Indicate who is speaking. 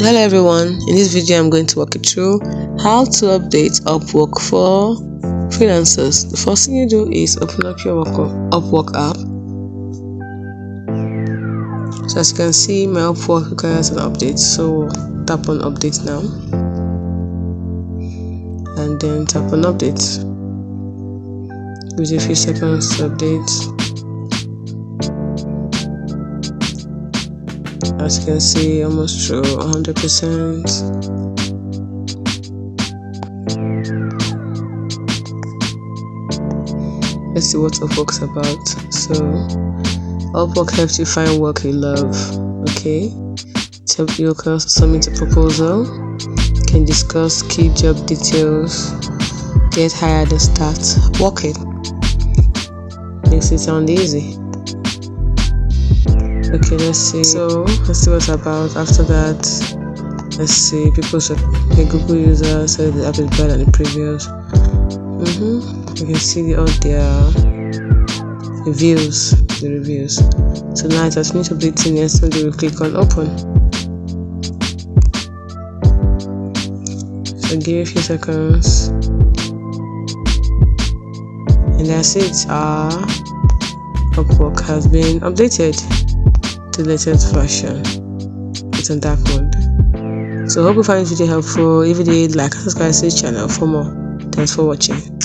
Speaker 1: Hello everyone, in this video I'm going to walk you through how to update Upwork for freelancers. The first thing you do is open up your Upwork app. So as you can see, my Upwork requires an update, so tap on update now and then tap on update. Give it a few seconds to update. As you can see, almost through 100%. Let's see what Upwork's about. So Upwork helps you find work you love. Okay, so you can also submit a proposal, can discuss key job details, get hired and start working. Makes it sound easy. Okay, let's see. So let's see what's about. After that, let's see. People say the Google user said the app is better than the previous. You can see all their reviews. So now it has finished updating. Instantly we click on open. So give it a few seconds, and that's it. Our Upwork has been updated to the latest version. It's on dark mode. So hope you find this video helpful. If you did, like and subscribe to this channel for more. Thanks for watching.